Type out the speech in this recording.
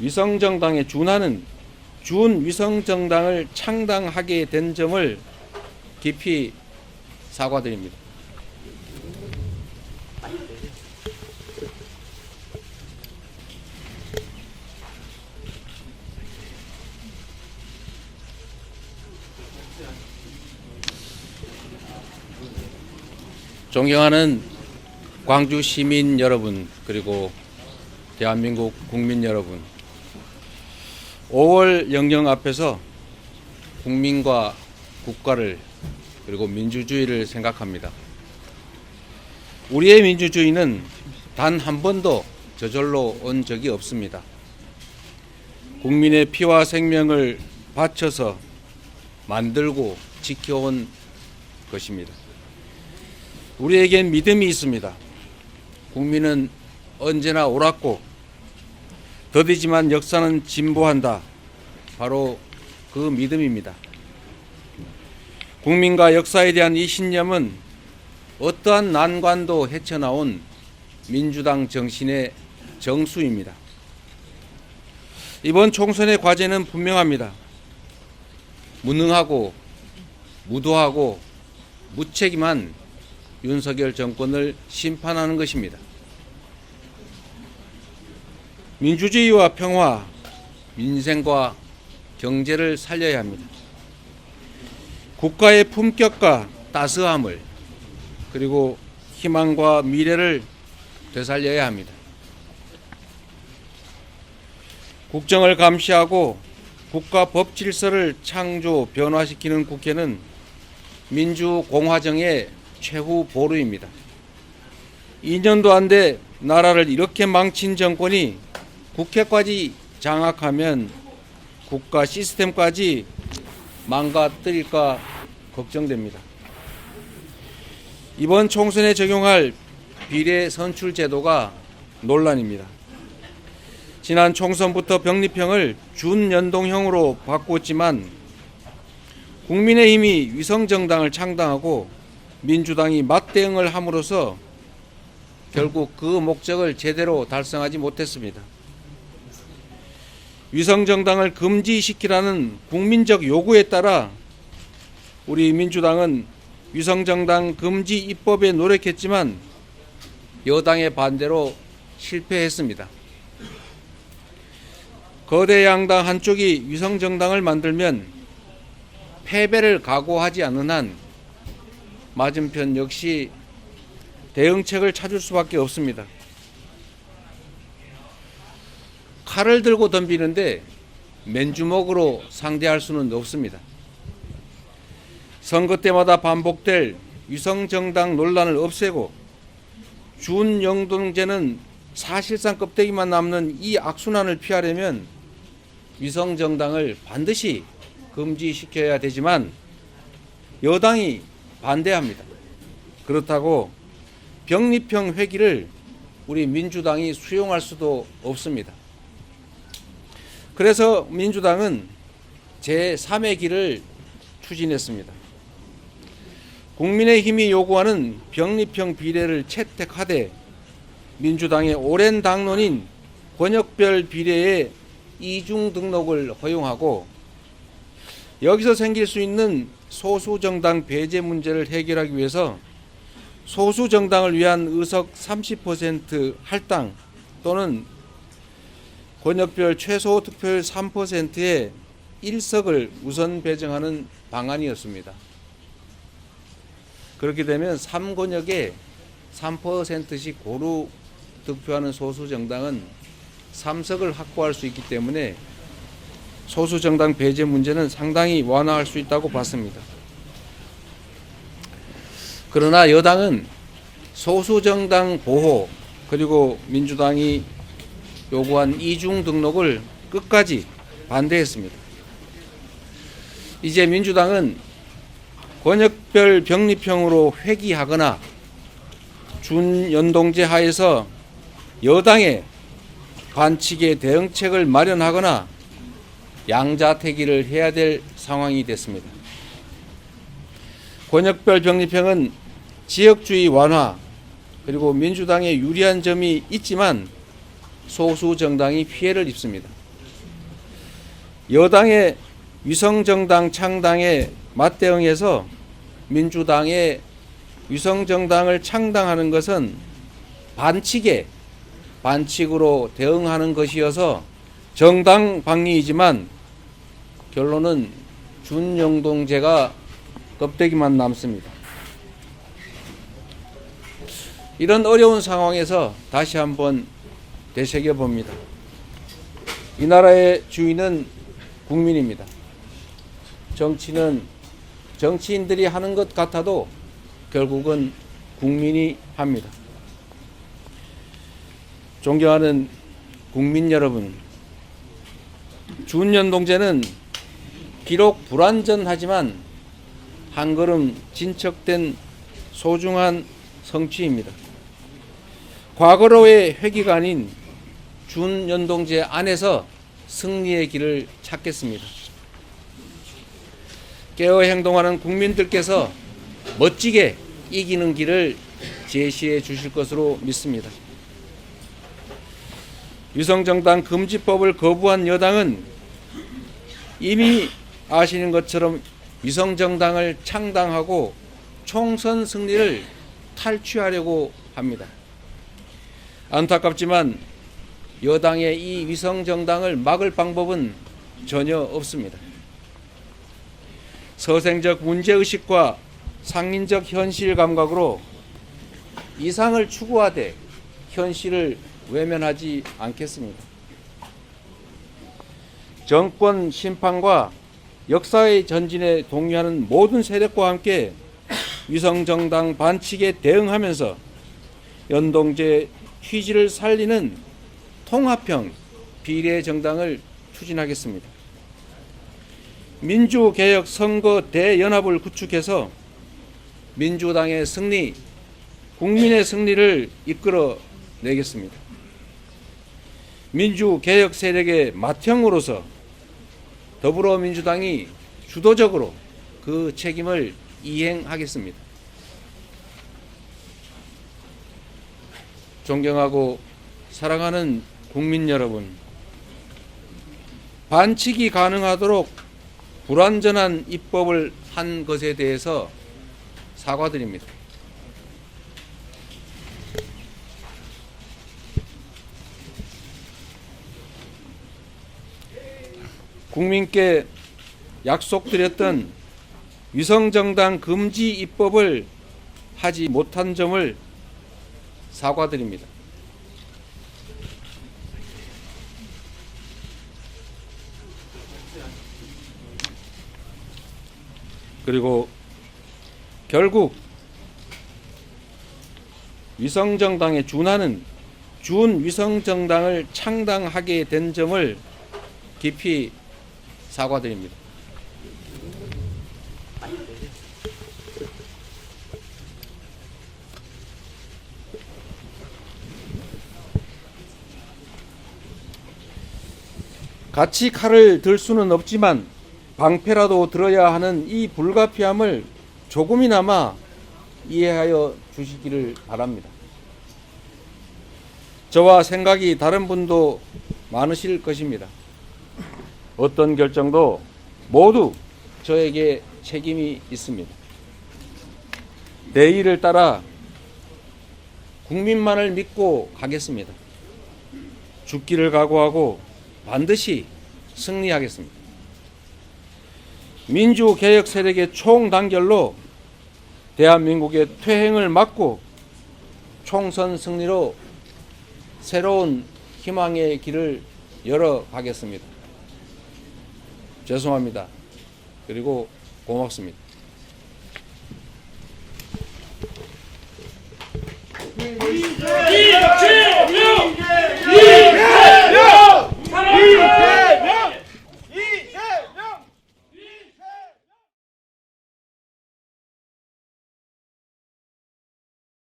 위성정당에 준하는 준위성정당을 창당하게 된 점을 깊이 사과드립니다. 존경하는 광주 시민 여러분, 그리고 대한민국 국민 여러분, 5월 영령 앞에서 국민과 국가를 그리고 민주주의를 생각합니다. 우리의 민주주의는 단 한 번도 저절로 온 적이 없습니다. 국민의 피와 생명을 바쳐서 만들고 지켜온 것입니다. 우리에겐 믿음이 있습니다. 국민은 언제나 옳았고 더디지만 역사는 진보한다. 바로 그 믿음입니다. 국민과 역사에 대한 이 신념은 어떠한 난관도 헤쳐나온 민주당 정신의 정수입니다. 이번 총선의 과제는 분명합니다. 무능하고 무도하고 무책임한 윤석열 정권을 심판하는 것입니다. 민주주의와 평화, 민생과 경제를 살려야 합니다. 국가의 품격과 따스함을, 그리고 희망과 미래를 되살려야 합니다. 국정을 감시하고 국가 법 질서를 창조 변화시키는 국회는 민주공화정의 최후 보루입니다. 2년도 안 돼 나라를 이렇게 망친 정권이 국회까지 장악하면 국가 시스템까지 망가뜨릴까 걱정됩니다. 이번 총선에 적용할 비례 선출 제도가 논란입니다. 지난 총선부터 병립형을 준연동형으로 바꿨지만 국민의힘이 위성정당을 창당하고 민주당이 맞대응을 함으로써 결국 그 목적을 제대로 달성하지 못했습니다. 위성정당을 금지시키라는 국민적 요구에 따라 우리 민주당은 위성정당 금지 입법에 노력했지만 여당의 반대로 실패했습니다. 거대 양당 한쪽이 위성정당을 만들면 패배를 각오하지 않는 한 맞은편 역시 대응책을 찾을 수밖에 없습니다. 칼을 들고 덤비는데 맨주먹으로 상대할 수는 없습니다. 선거 때마다 반복될 위성정당 논란을 없애고 준영동제는 사실상 껍데기만 남는 이 악순환을 피하려면 위성정당을 반드시 금지시켜야 되지만 여당이 반대합니다. 그렇다고 병립형 회기를 우리 민주당이 수용할 수도 없습니다. 그래서 민주당은 제3의 길을 추진했습니다. 국민의힘이 요구하는 병립형 비례를 채택하되 민주당의 오랜 당론인 권역별 비례의 이중 등록을 허용하고 여기서 생길 수 있는 소수정당 배제 문제를 해결하기 위해서 소수정당을 위한 의석 30% 할당 또는 권역별 최소 득표율 3%의 1석을 우선 배정하는 방안이었습니다. 그렇게 되면 3권역에 3%씩 고루 득표하는 소수정당은 3석을 확보할 수 있기 때문에 소수정당 배제 문제는 상당히 완화할 수 있다고 봤습니다. 그러나 여당은 소수정당 보호 그리고 민주당이 요구한 이중 등록을 끝까지 반대했습니다. 이제 민주당은 권역별 병립형으로 회귀하거나 준연동제 하에서 여당의 반칙의 대응책을 마련하거나 양자택일을 해야 될 상황이 됐습니다. 권역별 병립형은 지역주의 완화 그리고 민주당에 유리한 점이 있지만 소수 정당이 피해를 입습니다. 여당의 위성정당 창당에 맞대응해서 민주당의 위성정당을 창당하는 것은 반칙으로 대응하는 것이어서 정당방위이지만 결론은 준영동제가 껍데기만 남습니다. 이런 어려운 상황에서 다시 한번 되새겨봅니다. 이 나라의 주인은 국민입니다. 정치는 정치인들이 하는 것 같아도 결국은 국민이 합니다. 존경하는 국민 여러분, 준연동제는 비록 불완전하지만 한 걸음 진척된 소중한 성취입니다. 과거로의 회귀가 아닌 준연동제 안에서 승리의 길을 찾겠습니다. 깨어 행동하는 국민들께서 멋지게 이기는 길을 제시해 주실 것으로 믿습니다. 위성정당 금지법을 거부한 여당은 이미 아시는 것처럼 위성정당을 창당하고 총선 승리를 탈취하려고 합니다. 안타깝지만 여당의 이 위성정당을 막을 방법은 전혀 없습니다. 서생적 문제의식과 상인적 현실 감각으로 이상을 추구하되 현실을 외면하지 않겠습니다. 정권 심판과 역사의 전진에 동의하는 모든 세력과 함께 위성정당 반칙에 대응하면서 연동제 취지를 살리는 통합형 비례정당을 추진하겠습니다. 민주개혁 선거 대연합을 구축해서 민주당의 승리, 국민의 승리를 이끌어 내겠습니다. 민주개혁 세력의 맏형으로서 더불어민주당이 주도적으로 그 책임을 이행하겠습니다. 존경하고 사랑하는 국민 여러분, 반칙이 가능하도록 불완전한 입법을 한 것에 대해서 사과드립니다. 국민께 약속드렸던 위성정당 금지 입법을 하지 못한 점을 사과드립니다. 그리고 결국 위성정당에 준하는 준위성정당을 창당하게 된 점을 깊이 사과드립니다. 같이 칼을 들 수는 없지만 방패라도 들어야 하는 이 불가피함을 조금이나마 이해하여 주시기를 바랍니다. 저와 생각이 다른 분도 많으실 것입니다. 어떤 결정도 모두 저에게 책임이 있습니다. 내일을 따라 국민만을 믿고 가겠습니다. 죽기를 각오하고 반드시 승리하겠습니다. 민주개혁 세력의 총단결로 대한민국의 퇴행을 막고 총선 승리로 새로운 희망의 길을 열어가겠습니다. 죄송합니다. 그리고 고맙습니다.